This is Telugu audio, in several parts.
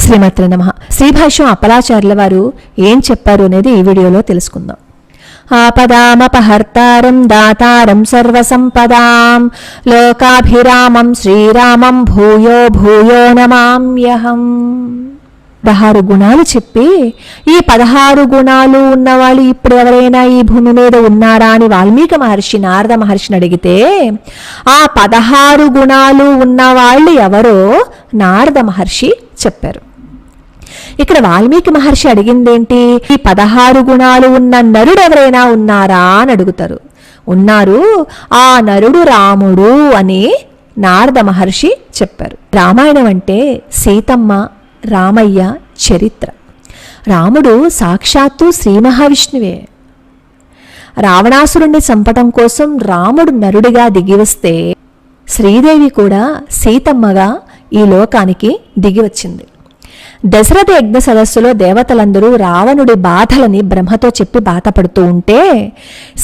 శ్రీమాత్రే నమః. శ్రీభాష్యం అప్పలాచార్యుల వారు ఏం చెప్పారు అనేది ఈ వీడియోలో తెలుసుకుందాం. ఆపదామపహర్తారం దాతారం సర్వసంపదాం లోకాభిరామం శ్రీరామం భూయో భూయో నమామ్యహం. 16 గుణాలు చెప్పి ఈ 16 గుణాలు ఉన్నవాళ్ళు ఇప్పుడు ఎవరైనా ఈ భూమి మీద ఉన్నారా అని వాల్మీకి మహర్షి నారద మహర్షిని అడిగితే ఆ 16 గుణాలు ఉన్నవాళ్ళు ఎవరో నారద మహర్షి చెప్పారు. ఇక్కడ వాల్మీకి మహర్షి అడిగిందేంటి? ఈ 16 గుణాలు ఉన్న నరుడు ఎవరైనా ఉన్నారా అని అడుగుతారు. ఉన్నారు, ఆ నరుడు రాముడు అని నారద మహర్షి చెప్పారు. రామాయణం అంటే సీతమ్మ రామయ్య చరిత్ర. రాముడు సాక్షాత్తు శ్రీ మహావిష్ణువే. రావణాసురుణ్ణి చంపటం కోసం రాముడు నరుడిగా దిగివస్తే శ్రీదేవి కూడా సీతమ్మగా ఈ లోకానికి దిగివచ్చింది. దశరథ యజ్ఞ సదస్సులో దేవతలందరూ రావణుడి బాధలని బ్రహ్మతో చెప్పి బాధపడుతూ ఉంటే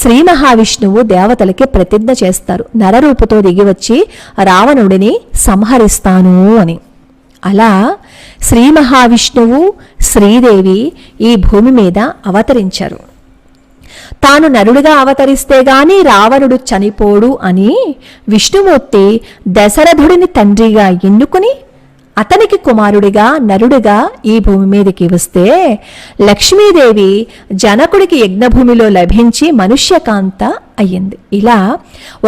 శ్రీ మహావిష్ణువు దేవతలకి ప్రతిజ్ఞ చేస్తారు, నరరూపుతో దిగివచ్చి రావణుడిని సంహరిస్తాను అని. అలా శ్రీ మహావిష్ణువు శ్రీదేవి ఈ భూమి మీద అవతరించారు. తాను నరుడిగా అవతరిస్తే గాని రావణుడు చనిపోడు అని విష్ణుమూర్తి దశరథుడిని తండ్రిగా ఎన్నుకుని అతనికి కుమారుడిగా నరుడిగా ఈ భూమి మీదకి వస్తే లక్ష్మీదేవి జనకుడికి యజ్ఞభూమిలో లభించి మనుష్యకాంత అయ్యింది. ఇలా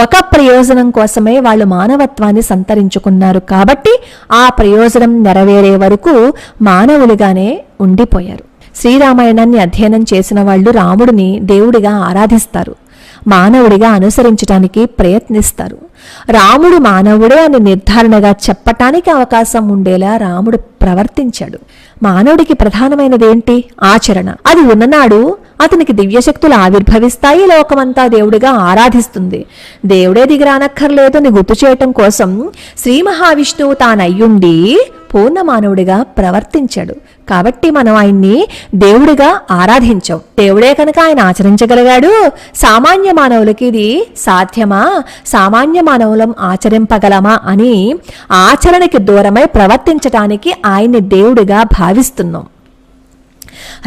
ఒక ప్రయోజనం కోసమే వాళ్ళు మానవత్వాన్ని సంతరించుకున్నారు కాబట్టి ఆ ప్రయోజనం నెరవేరే వరకు మానవులుగానే ఉండిపోయారు. శ్రీరామాయణాన్ని అధ్యయనం చేసిన వాళ్ళు రాముడిని దేవుడిగా ఆరాధిస్తారు, మానవుడిగా అనుసరించడానికి ప్రయత్నిస్తారు. రాముడు మానవుడే అని నిర్ధారణగా చెప్పటానికి అవకాశం ఉండేలా రాముడు ప్రవర్తించాడు. మానవుడికి ప్రధానమైనది ఏంటి? ఆచరణ. అది ఉన్ననాడు అతనికి దివ్యశక్తులు ఆవిర్భవిస్తాయి, లోకమంతా దేవుడిగా ఆరాధిస్తుంది. దేవుడే దిగిరానక్కర్లేదు అని గుర్తు చేయటం కోసం శ్రీ మహావిష్ణువు తానయ్యుండి పూర్ణ మానవుడిగా ప్రవర్తించాడు. కాబట్టి మనం ఆయన్ని దేవుడిగా ఆరాధించాం. దేవుడే కనుక ఆయన ఆచరించగలిగాడు. సామాన్య మానవులకి ఇది సాధ్యమా? సామాన్య మానవులం ఆచరింపగలమా అని ఆచరణకి దూరమై ప్రవర్తించటానికి ఆయన్ని దేవుడిగా భావిస్తున్నాం.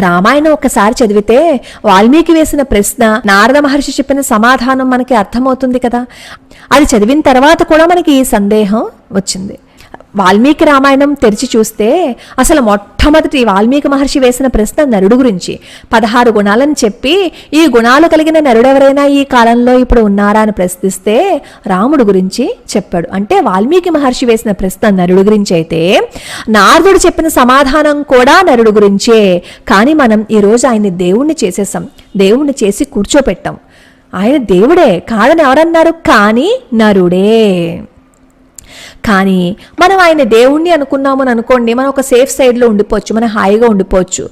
రామాయణం ఒక్కసారి చదివితే వాల్మీకి వేసిన ప్రశ్న, నారద మహర్షి చెప్పిన సమాధానం మనకి అర్థమవుతుంది కదా. అది చదివిన తర్వాత కూడా మనకి ఈ సందేహం వచ్చింది. వాల్మీకి రామాయణం తెరిచి చూస్తే అసలు మొట్టమొదటి వాల్మీకి మహర్షి వేసిన ప్రశ్న నరుడు గురించి. 16 గుణాలను చెప్పి ఈ గుణాలు కలిగిన నరుడెవరైనా ఈ కాలంలో ఇప్పుడు ఉన్నారా అని ప్రశ్నిస్తే రాముడు గురించి చెప్పాడు. అంటే వాల్మీకి మహర్షి వేసిన ప్రశ్న నరుడు గురించి అయితే నారదుడు చెప్పిన సమాధానం కూడా నరుడు గురించే. కానీ మనం ఈరోజు ఆయన్ని దేవుణ్ణి చేసేసాం, దేవుణ్ణి చేసి కూర్చోపెట్టాం. ఆయన దేవుడే కాదని ఎవరన్నారు? కానీ నరుడే. కానీ మనం ఆయన దేవుణ్ణి అనుకున్నామని అనుకోండి, మనం ఒక సేఫ్ సైడ్లో ఉండిపోవచ్చు, మనం హాయిగా ఉండిపోవచ్చు.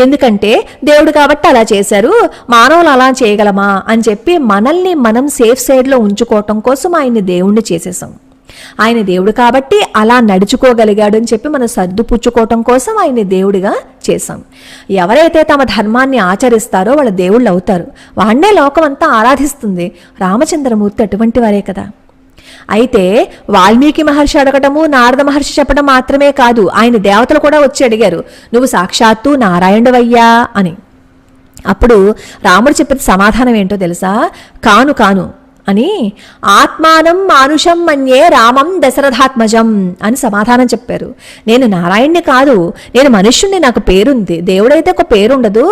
ఎందుకంటే దేవుడు కాబట్టి అలా చేశారు, మానవులు అలా చేయగలమా అని చెప్పి మనల్ని మనం సేఫ్ సైడ్లో ఉంచుకోవటం కోసం ఆయన్ని దేవుణ్ణి చేసేసాం. ఆయన దేవుడు కాబట్టి అలా నడుచుకోగలిగాడు అని చెప్పి మనం సర్దుపుచ్చుకోవటం కోసం ఆయన్ని దేవుడిగా చేశాం. ఎవరైతే తమ ధర్మాన్ని ఆచరిస్తారో వాళ్ళ దేవుళ్ళు అవుతారు. వాణ్ణే లోకం అంతా ఆరాధిస్తుంది. రామచంద్రమూర్తి అటువంటి వారే కదా. అయితే వాల్మీకి మహర్షి అడగటము, నారద మహర్షి చెప్పడం మాత్రమే కాదు, ఆయన దేవతలు కూడా వచ్చి అడిగారు, నువ్వు సాక్షాత్తు నారాయణుడవయ్యా అని. అప్పుడు రాముడు చెప్పిన సమాధానం ఏంటో తెలుసా? కాను కాను అని ఆత్మానం మానుషం మన్యే రామం దశరథాత్మజం అని సమాధానం చెప్పారు. నేను నారాయణ్ణి కాదు, నేను మనుష్యుణ్ణి, నాకు పేరుంది. దేవుడైతే ఒక పేరు ఉండదు,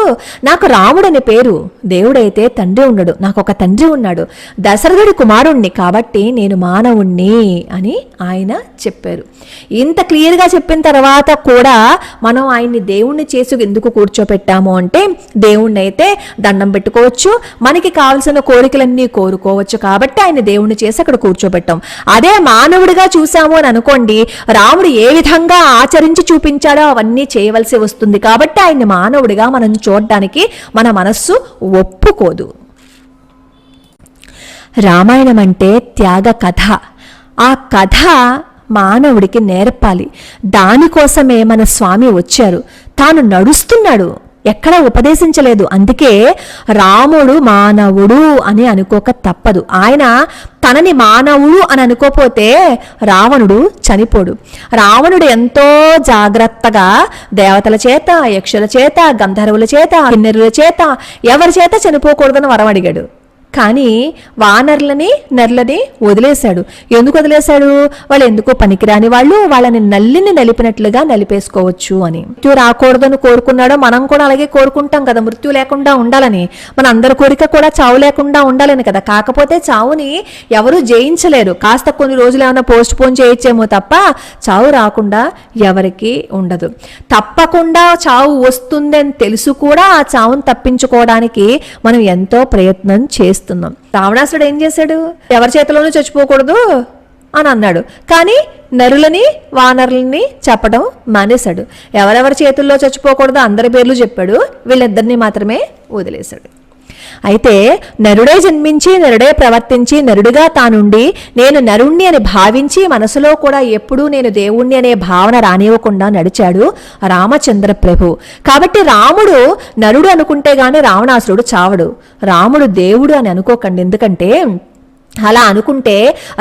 నాకు రాముడని పేరు. దేవుడైతే తండ్రి ఉండడు, నాకు ఒక తండ్రి ఉన్నాడు, దశరథుడి కుమారుణ్ణి, కాబట్టి నేను మానవుణ్ణి అని ఆయన చెప్పారు. ఇంత క్లియర్గా చెప్పిన తర్వాత కూడా మనం ఆయన్ని దేవుణ్ణి చేసి ఎందుకు కూర్చోపెట్టాము అంటే, దేవుణ్ణి అయితే దండం పెట్టుకోవచ్చు, మనకి కావలసిన కోరికలన్నీ కోరుకోవచ్చు, కాబట్టి ఆయన దేవుణ్ణి చేసి అక్కడ కూర్చోబెట్టాం. అదే మానవుడిగా చూసాము అని అనుకోండి, రాముడు ఏ విధంగా ఆచరించి చూపించాడో అవన్నీ చేయవలసి వస్తుంది. కాబట్టి ఆయన్ని మానవుడిగా మనం చూడడానికి మన మనస్సు ఒప్పుకోదు. రామాయణం అంటే త్యాగ కథ. ఆ కథ మానవుడికి నేర్పాలి. దానికోసమే మన స్వామి వచ్చారు. తాను నడుస్తున్నాడు, ఎక్కడ ఉపదేశించలేదు. అందుకే రాముడు మానవుడు అని అనుకోక తప్పదు. ఆయన తనని మానవుడు అని అనుకోపోతే రావణుడు చనిపోడు. రావణుడు ఎంతో జాగ్రత్తగా దేవతల చేత, యక్షుల చేత, గంధర్వుల చేత, కిన్నెరుల చేత, ఎవరి చేత చనిపోకూడదని వరం అడిగాడు. కానీ వానరులని నరులని వదిలేశాడు. ఎందుకు వదిలేశాడు? వాళ్ళు ఎందుకో పనికిరాని వాళ్ళు, వాళ్ళని నల్లిని నలిపినట్లుగా నలిపేసుకోవచ్చు అని. మృత్యు రాకూడదని కోరుకున్నాడో మనం కూడా అలాగే కోరుకుంటాం కదా, మృత్యు లేకుండా ఉండాలని. మన అందరి కోరిక కూడా చావు లేకుండా ఉండాలని కదా. కాకపోతే చావుని ఎవరు జయించలేరు. కాస్త కొన్ని రోజులు ఏమైనా పోస్ట్ పోన్ చేయొచ్చేమో తప్ప చావు రాకుండా ఎవరికి ఉండదు. తప్పకుండా చావు వస్తుందని తెలుసు కూడా ఆ చావును తప్పించుకోవడానికి మనం ఎంతో ప్రయత్నం చేస్తున్నాం. రావణాసుడు ఏం చేశాడు? ఎవరి చేతిలోనూ చచ్చిపోకూడదు అని అన్నాడు. కానీ నరులని వానరులని చెప్పడం మానేశాడు. ఎవరెవరి చేతుల్లో చచ్చిపోకూడదో అందరి పేర్లు చెప్పాడు, వీళ్ళిద్దరినీ మాత్రమే వదిలేశాడు. అయితే నరుడే జన్మించి, నరుడే ప్రవర్తించి, నరుడిగా తానుండి, నేను నరుణ్ణి అని భావించి మనసులో కూడా ఎప్పుడూ నేను దేవుణ్ణి అనే భావన రానివ్వకుండా నడిచాడు రామచంద్ర ప్రభు. కాబట్టి రాముడు నరుడు అనుకుంటే గాని రావణాసురుడు చావడు. రాముడు దేవుడు అని అనుకోకండి. ఎందుకంటే అలా అనుకుంటే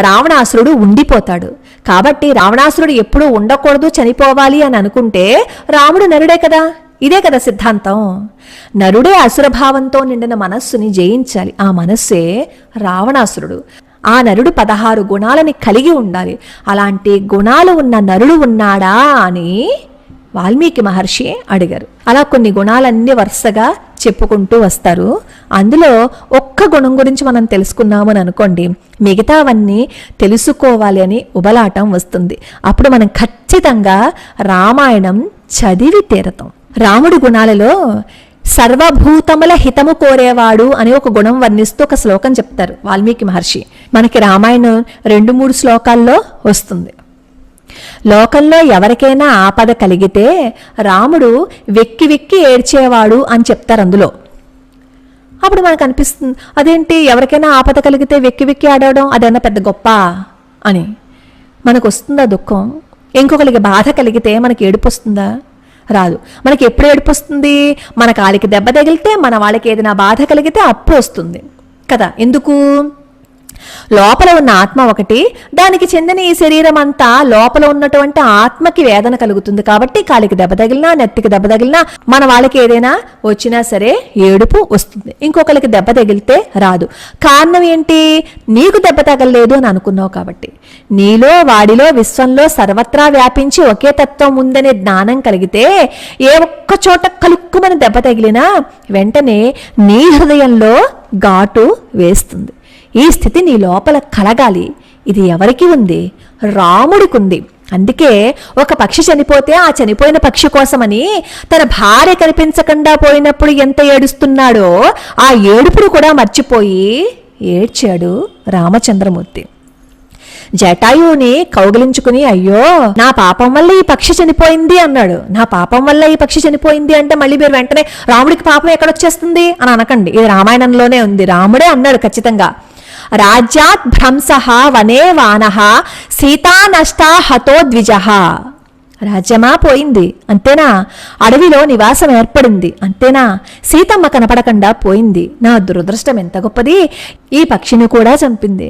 రావణాసురుడు ఉండిపోతాడు. కాబట్టి రావణాసురుడు ఎప్పుడూ ఉండకూడదు, చనిపోవాలి అని అనుకుంటే రాముడు నరుడే కదా. ఇదే కదా సిద్ధాంతం. నరుడే అసురభావంతో నిండిన మనస్సుని జయించాలి. ఆ మనస్సే రావణాసురుడు. ఆ నరుడు 16 గుణాలని కలిగి ఉండాలి. అలాంటి గుణాలు ఉన్న నరుడు ఉన్నాడా అని వాల్మీకి మహర్షి అడిగారు. అలా కొన్ని గుణాలన్నీ వరుసగా చెప్పుకుంటూ వస్తారు. అందులో ఒక్క గుణం గురించి మనం తెలుసుకున్నాము అని అనుకోండి, మిగతావన్నీ తెలుసుకోవాలి అని ఉబలాటం వస్తుంది. అప్పుడు మనం ఖచ్చితంగా రామాయణం చదివి తీరతాం. రాముడి గుణాలలో సర్వభూతముల హితము కోరేవాడు అని ఒక గుణం వర్ణిస్తూ ఒక శ్లోకం చెప్తారు వాల్మీకి మహర్షి. మనకి రామాయణం 2-3 శ్లోకాల్లో వస్తుంది. లోకంలో ఎవరికైనా ఆపద కలిగితే రాముడు వెక్కి వెక్కి ఏడ్చేవాడు అని చెప్తారు అందులో. అప్పుడు మనకు అనిపిస్తుంది, అదేంటి ఎవరికైనా ఆపద కలిగితే వెక్కి వెక్కి ఆడవడం అదన్నా పెద్ద గొప్ప అని. మనకు వస్తుందా దుఃఖం? ఇంకొకరికి బాధ కలిగితే మనకి ఏడుపు వస్తుందా? రాదు. మనకి ఎప్పుడు ఏడుపు వస్తుంది? మన కాలికి దెబ్బ తగిలితే, మన వాళ్ళకి ఏదైనా బాధ కలిగితే అప్పుడు వస్తుంది కదా. ఎందుకు? లోపల ఉన్న ఆత్మ ఒకటి, దానికి చెందిన ఈ శరీరం అంతా లోపల ఉన్నటువంటి ఆత్మకి వేదన కలుగుతుంది. కాబట్టి కాలికి దెబ్బ తగిలినా, నెత్తికి దెబ్బ తగిలినా, మన వాళ్ళకి ఏదైనా వచ్చినా సరే ఏడుపు వస్తుంది. ఇంకొకరికి దెబ్బ తగిలితే రాదు. కారణం ఏంటి? నీకు దెబ్బ తగలలేదు అని అనుకున్నావు కాబట్టి. నీలో, వాడిలో, విశ్వంలో సర్వత్రా వ్యాపించి ఒకే తత్వం ఉందనే జ్ఞానం కలిగితే ఏ ఒక్క చోట కలుక్కుమని దెబ్బ తగిలినా వెంటనే నీ హృదయంలో ఘాటు వేస్తుంది. ఈ స్థితి నీ లోపల కలగాలి. ఇది ఎవరికి ఉంది? రాముడికి ఉంది. అందుకే ఒక పక్షి చనిపోతే ఆ చనిపోయిన పక్షి కోసమని తన భార్య కనిపించకుండా పోయినప్పుడు ఎంత ఏడుస్తున్నాడో ఆ ఏడుపును కూడా మర్చిపోయి ఏడ్చాడు రామచంద్రమూర్తి. జటాయువుని కౌగిలించుకుని, అయ్యో నా పాపం వల్ల ఈ పక్షి చనిపోయింది అన్నాడు. నా పాపం వల్ల ఈ పక్షి చనిపోయింది అంటే మళ్ళీ మీరు వెంటనే రాముడికి పాపం ఎక్కడొచ్చేస్తుంది అని అనకండి. ఇది రామాయణంలోనే ఉంది. రాముడే అన్నాడు ఖచ్చితంగా. రాజ్యాత్ భ్రంశః వనే వానః సీతా నష్టా హతో ద్విజః. రాజ్యమా పోయింది అంతేనా? అడవిలో నివాసం ఏర్పడింది అంతేనా? సీతమ్మ కనపడకుండా పోయింది. నా దురదృష్టం ఎంత గొప్పది! ఈ పక్షిని కూడా చంపింది.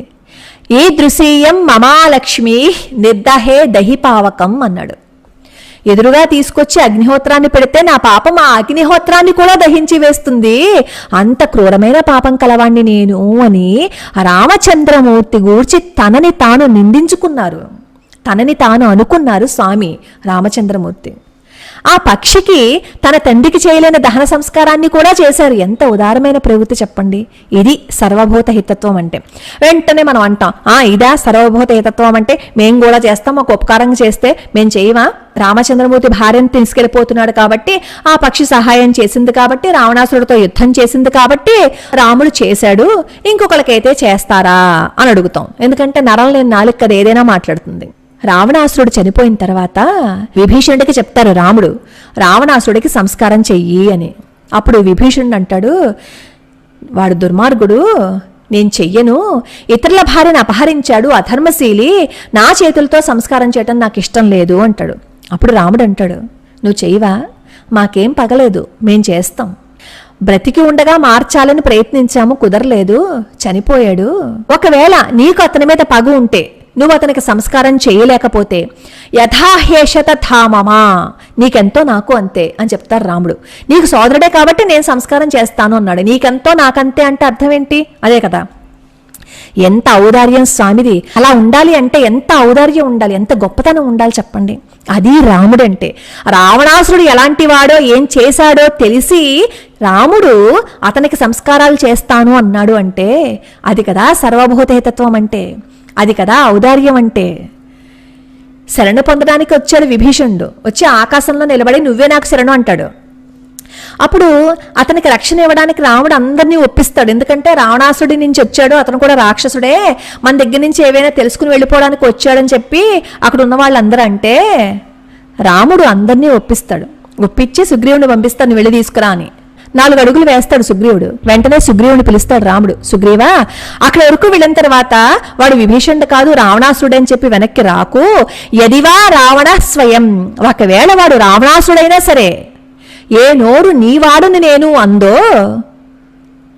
ఈ దృశ్యం మమాలక్ష్మి నిర్దహే దహిపావకం అన్నాడు. ఎదురుగా తీసుకొచ్చి అగ్నిహోత్రాన్ని పెడితే నా పాపం ఆ అగ్నిహోత్రాన్ని కూడా దహించి వేస్తుంది. అంత క్రూరమైన పాపం కలవాణ్ణి నేను అని రామచంద్రమూర్తి గూర్చి తనని తాను నిందించుకున్నారు. తనని తాను అనుకున్నారు స్వామి రామచంద్రమూర్తి. ఆ పక్షికి తన తండ్రికి చేయలేని దహన సంస్కారాన్ని కూడా చేశారు. ఎంత ఉదారమైన ప్రవృత్తి చెప్పండి. ఇది సర్వభూత హితత్వం అంటే. వెంటనే మనం అంటాం, ఇదా సర్వభూత హితత్వం అంటే? మేము కూడా చేస్తాం, మాకు ఉపకారం చేస్తే మేము చేయమా? రామచంద్రమూర్తి భార్యను తీసుకెళ్లిపోతున్నాడు కాబట్టి, ఆ పక్షి సహాయం చేసింది కాబట్టి, రావణాసురుడితో యుద్ధం చేసింది కాబట్టి రాముడు చేశాడు, ఇంకొకరికైతే చేస్తారా అని అడుగుతాం. ఎందుకంటే నరం లేని నాలుక కదా ఏదైనా మాట్లాడుతుంది. రావణాసురుడు చనిపోయిన తర్వాత విభీషణుడికి చెప్తారు రాముడు, రావణాసురుడికి సంస్కారం చెయ్యి అని. అప్పుడు విభీషణుడు అంటాడు, వాడు దుర్మార్గుడు, నేను చెయ్యను. ఇతరుల భార్యను అపహరించాడు, అధర్మశీలి, నా చేతులతో సంస్కారం చేయటం నాకు ఇష్టం లేదు అంటాడు. అప్పుడు రాముడు అంటాడు, నువ్వు చెయ్యవా? మాకేం పగలేదు, మేం చేస్తాం. బ్రతికి ఉండగా మార్చాలని ప్రయత్నించాము, కుదరలేదు, చనిపోయాడు. ఒకవేళ నీకు అతని మీద పగ ఉంటే, నువ్వు అతనికి సంస్కారం చేయలేకపోతే యథాహేష తథామమా, నీకెంతో నాకు అంతే అని చెప్తారు రాముడు. నీకు సోదరుడే కాబట్టి నేను సంస్కారం చేస్తాను అన్నాడు. నీకెంతో నాకంతే అంటే అర్థం ఏంటి? అదే కదా. ఎంత ఔదార్యం స్వామిది. అలా ఉండాలి అంటే ఎంత ఔదార్యం ఉండాలి, ఎంత గొప్పతనం ఉండాలి చెప్పండి. అది రాముడంటే. రావణాసురుడు ఎలాంటి వాడో ఏం చేశాడో తెలిసి రాముడు అతనికి సంస్కారాలు చేస్తాను అన్నాడు అంటే అది కదా సర్వభూతహితత్వం అంటే, అది కదా ఔదార్యం అంటే. శరణు పొందడానికి వచ్చాడు విభీషణుడు. వచ్చి ఆకాశంలో నిలబడి నువ్వే నాకు శరణు అంటాడు. అప్పుడు అతనికి రక్షణ ఇవ్వడానికి రాముడు అందరినీ ఒప్పిస్తాడు. ఎందుకంటే రావణాసుడి నుంచి వచ్చాడు, అతను కూడా రాక్షసుడే, మన దగ్గర నుంచి ఏవైనా తెలుసుకుని వెళ్ళిపోవడానికి వచ్చాడని చెప్పి అక్కడ ఉన్న వాళ్ళందరూ అంటే రాముడు అందరినీ ఒప్పిస్తాడు. ఒప్పించి సుగ్రీవుని పంపిస్తాను వెళ్ళి తీసుకురా అని. 4 అడుగులు వేస్తాడు సుగ్రీవుడు. వెంటనే సుగ్రీవుని పిలుస్తాడు రాముడు. సుగ్రీవా, అక్కడ వరకు వెళ్ళిన తర్వాత వాడు విభీషణుడు కాదు రావణాసురుడు అని చెప్పి వెనక్కి రాకు. యదివా రావణ స్వయం, ఒకవేళ వాడు రావణాసుడైనా సరే, ఏ నోరు నీవాడుని నేను అందో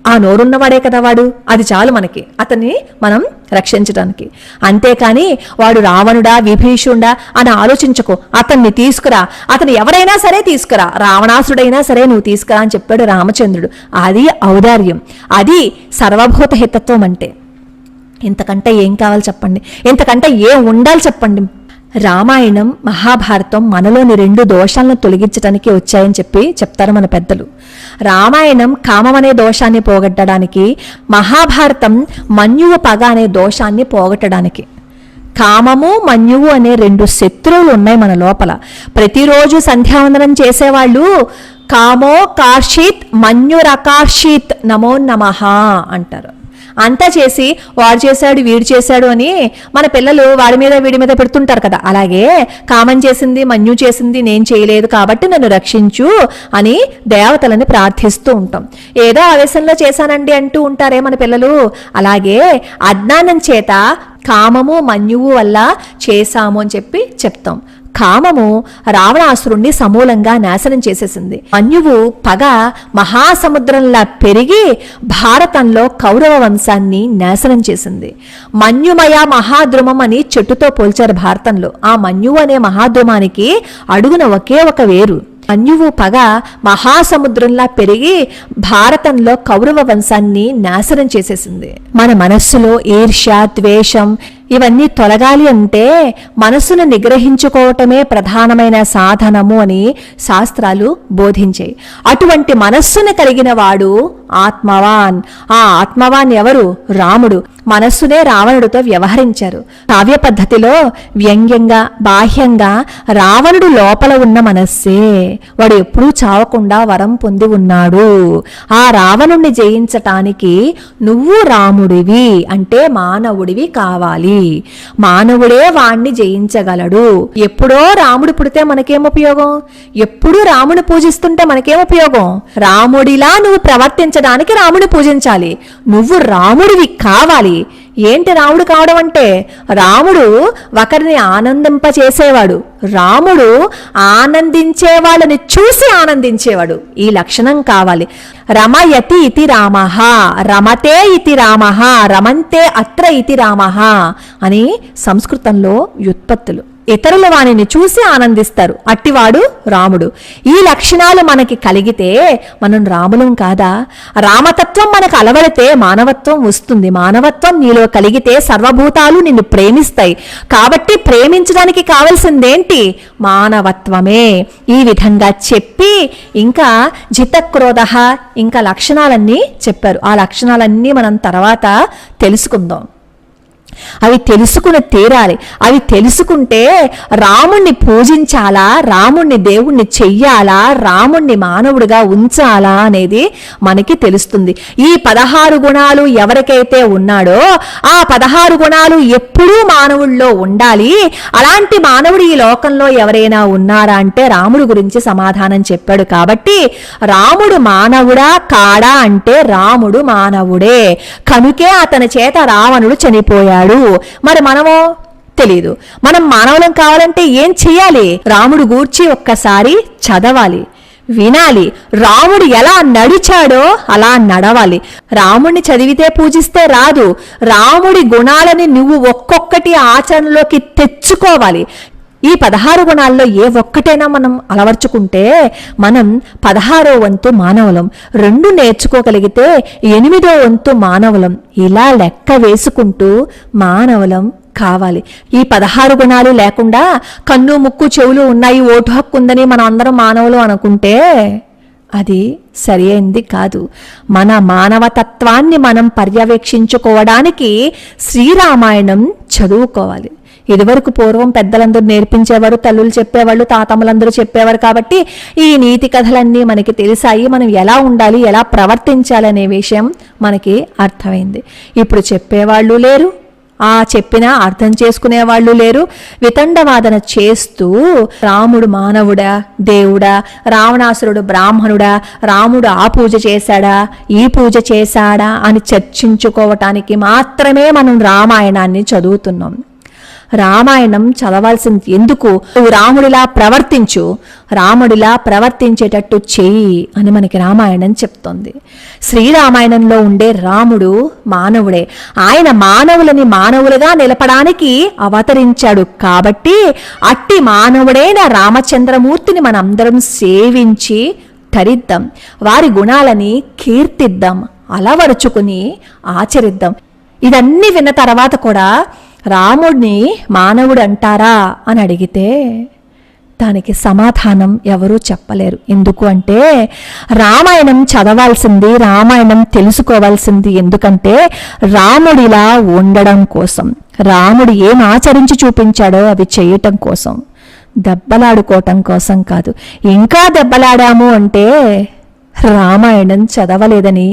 ఆ నోరున్నవాడే కదా వాడు, అది చాలు మనకి అతన్ని మనం రక్షించడానికి. అంతేకాని వాడు రావణుడా విభీషణుడా అని ఆలోచించకు. అతన్ని తీసుకురా, అతను ఎవరైనా సరే తీసుకురా, రావణాసుడైనా సరే నువ్వు తీసుకురా అని చెప్పాడు రామచంద్రుడు. అది ఔదార్యం, అది సర్వభూత హితత్వం అంటే. ఇంతకంటే ఏం కావాలి చెప్పండి, ఇంతకంటే ఏం ఉండాలి చెప్పండి. రామాయణం మహాభారతం మనలోని 2 దోషాలను తొలగించడానికి వచ్చాయని చెప్పి చెప్తారు మన పెద్దలు. రామాయణం కామం అనే దోషాన్ని పోగొట్టడానికి, మహాభారతం మన్యువు పగ అనే దోషాన్ని పోగొట్టడానికి. కామము మన్యువు అనే 2 శత్రువులు ఉన్నాయి మన లోపల. ప్రతిరోజు సంధ్యావందనం చేసేవాళ్ళు కామో కార్షీత్ మన్యురకార్షీత్ నమో నమః అంటారు. అంతా చేసి వాడు చేశాడు వీడు చేశాడు అని మన పిల్లలు వాడి మీద వీడి మీద పెడుతుంటారు కదా. అలాగే కామం చేసింది మన్యు చేసింది నేను చేయలేదు కాబట్టి నన్ను రక్షించు అని దేవతలని ప్రార్థిస్తూ ఉంటాం. ఏదో ఆవేశంలో చేశానండి అంటూ ఉంటారే మన పిల్లలు. అలాగే అజ్ఞానం చేత కామము మన్యువు వల్ల చేశాము అని చెప్పి చెప్తాం. కామము రావణాసురుణ్ణి సమూలంగా నాశనం చేసేసింది. మన్యువు పగ మహాసముద్రంలా పెరిగి భారతంలో కౌరవ వంశాన్ని నాశనం చేసింది. మన్యుమయ మహాద్రుమం అని చెట్టుతో పోల్చారు భారతంలో. ఆ మన్యువు అనే మహాద్రుమానికి అడుగున ఒకే ఒక వేరు. మన్యువు పగ మహాసముద్రంలా పెరిగి భారతంలో కౌరవ వంశాన్ని నాశనం చేసేసింది. మన మనస్సులో ఈర్ష్య ద్వేషం ఇవన్నీ తొలగాలి అంటే మనసును నిగ్రహించుకోవటమే ప్రధానమైన సాధనము అని శాస్త్రాలు బోధించాయి. అటువంటి మనస్సును కలిగిన వాడు ఆత్మవాన్. ఆ ఆత్మవాన్ ఎవరు? రాముడు. మనస్సునే రావణుడితో వ్యవహరించారు. కావ్య పద్ధతిలో వ్యంగ్యంగా బాహ్యంగా రావణుడు లోపల ఉన్న మనస్సే. వాడు ఎప్పుడూ చావకుండా వరం పొంది ఉన్నాడు. ఆ రావణుణ్ణి జయించటానికి నువ్వు రాముడివి అంటే మానవుడివి కావాలి. మానవుడే వాణ్ణి జయించగలడు. ఎప్పుడో రాముడు పుడితే మనకేం ఉపయోగం? ఎప్పుడూ రాముని పూజిస్తుంటే మనకేం ఉపయోగం? రాముడిలా నువ్వు ప్రవర్తించడానికి రాముని పూజించాలి. నువ్వు రాముడివి కావాలి. ఏంటి రాముడు కావడం అంటే? రాముడు ఒకరిని ఆనందింపచేసేవాడు. రాముడు ఆనందించే వాళ్ళని చూసి ఆనందించేవాడు. ఈ లక్షణం కావాలి. రమయతి ఇతి రామః, రమతే ఇతి రామః, రమంతే అత్ర ఇతి రామః అని సంస్కృతంలో వ్యుత్పత్తులు. ఇతరుల వాణిని చూసి ఆనందిస్తారు. అట్టివాడు రాముడు. ఈ లక్షణాలు మనకి కలిగితే మనం రాములం కాదా? రామతత్వం మనకు అలవడితే మానవత్వం వస్తుంది. మానవత్వం నీలో కలిగితే సర్వభూతాలు నిన్ను ప్రేమిస్తాయి. కాబట్టి ప్రేమించడానికి కావలసిందేంటి? మానవత్వమే. ఈ విధంగా చెప్పి ఇంకా జితక్రోధ ఇంకా లక్షణాలన్నీ చెప్పారు. ఆ లక్షణాలన్నీ మనం తర్వాత తెలుసుకుందాం. అవి తెలుసుకుని తీరాలి. అవి తెలుసుకుంటే రాముణ్ణి పూజించాలా, రాముణ్ణి దేవుణ్ణి చెయ్యాలా, రాముణ్ణి మానవుడిగా ఉంచాలా అనేది మనకి తెలుస్తుంది. ఈ 16 గుణాలు ఎవరికైతే ఉన్నాడో ఆ 16 గుణాలు ఎప్పుడూ మానవుల్లో ఉండాలి. అలాంటి మానవుడు ఈ లోకంలో ఎవరైనా ఉన్నారా అంటే రాముడు గురించి సమాధానం చెప్పాడు. కాబట్టి రాముడు మానవుడా కాడా అంటే రాముడు మానవుడే. కనుకే అతని చేత రావణుడు చనిపోయాడు. మరి మనమో తెలీదు. మనం మానవులం కావాలంటే ఏం చెయ్యాలి? రాముడు గూర్చి ఒక్కసారి చదవాలి, వినాలి. రాముడు ఎలా నడిచాడో అలా నడవాలి. రాముడిని చదివితే పూజిస్తే రాదు. రాముడి గుణాలని నువ్వు ఒక్కొక్కటి ఆచరణలోకి తెచ్చుకోవాలి. ఈ 16 గుణాల్లో ఏ ఒక్కటైనా మనం అలవర్చుకుంటే మనం 16వ వంతు మానవులం. 2 నేర్చుకోగలిగితే 8వ వంతు మానవులం. ఇలా లెక్క వేసుకుంటూ మానవులం కావాలి. ఈ 16 గుణాలు లేకుండా కన్ను ముక్కు చెవులు ఉన్నాయి, ఓటు హక్కు ఉందని మనం అందరం మానవులు అనుకుంటే అది సరి అయింది కాదు. మన మానవతత్వాన్ని మనం పర్యవేక్షించుకోవడానికి శ్రీరామాయణం చదువుకోవాలి. ఇదివరకు పూర్వం పెద్దలందరూ నేర్పించేవారు, తల్లులు చెప్పేవాళ్ళు, తాతమ్మలందరూ చెప్పేవారు. కాబట్టి ఈ నీతి కథలన్నీ మనకి తెలిసాయి. మనం ఎలా ఉండాలి, ఎలా ప్రవర్తించాలనే విషయం మనకి అర్థమైంది. ఇప్పుడు చెప్పేవాళ్ళు లేరు, చెప్పినా అర్థం చేసుకునేవాళ్ళు లేరు. వితండవాదన చేస్తూ రాముడు మానవుడా, దేవుడా, రావణాసురుడు బ్రాహ్మణుడా, రాముడు ఆ పూజ చేశాడా, ఈ పూజ చేశాడా అని చర్చించుకోవటానికి మాత్రమే మనం రామాయణాన్ని చదువుతున్నాం. రామాయణం చదవాల్సింది ఎందుకు? నువ్వు రాముడిలా ప్రవర్తించు, రాముడిలా ప్రవర్తించేటట్టు చెయ్యి అని మనకి రామాయణం చెప్తోంది. శ్రీరామాయణంలో ఉండే రాముడు మానవుడే. ఆయన మానవులని మానవులుగా నిలపడానికి అవతరించాడు. కాబట్టి అట్టి మానవుడైన రామచంద్రమూర్తిని మనందరం సేవించి తరిద్దాం, వారి గుణాలని కీర్తిద్దాం, అలవరుచుకుని ఆచరిద్దాం. ఇదన్నీ విన్న తర్వాత కూడా రాముడిని మానవుడు అంటారా అని అడిగితే దానికి సమాధానం ఎవరూ చెప్పలేరు. ఎందుకు అంటే రామాయణం చదవాల్సింది, రామాయణం తెలుసుకోవాల్సింది ఎందుకంటే రాముడిలా ఉండడం కోసం, రాముడు ఏం ఆచరించి చూపించాడో అవి చేయటం కోసం, దెబ్బలాడుకోవటం కోసం కాదు. ఇంకా దెబ్బలాడాము అంటే రామాయణం చదవలేదని,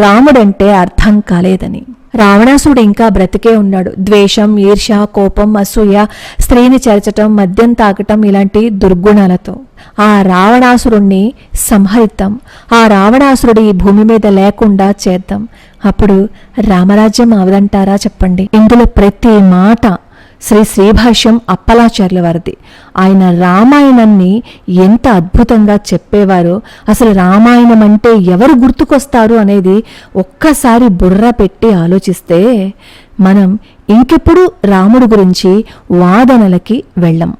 రాముడంటే అర్థం కాలేదని. రావణాసుడు ఇంకా బ్రతికే ఉన్నాడు. ద్వేషం, ఈర్ష్య, కోపం, అసూయ, స్త్రీని చేర్చటం, మద్యం తాగటం ఇలాంటి దుర్గుణాలతో ఆ రావణాసురుణ్ణి సంహరిద్దాం. ఆ రావణాసురుడు ఈ భూమి మీద లేకుండా చేద్దాం. అప్పుడు రామరాజ్యం అవదంటారా చెప్పండి. ఇందులో ప్రతి మాట శ్రీభాష్యం అప్పలాచార్యుల వారిది. ఆయన రామాయణాన్ని ఎంత అద్భుతంగా చెప్పేవారో, అసలు రామాయణం అంటే ఎవరు గుర్తుకొస్తారు అనేది ఒక్కసారి బుర్ర పెట్టి ఆలోచిస్తే మనం ఇంకెప్పుడు రాముడి గురించి వాదనలకి వెళ్ళం.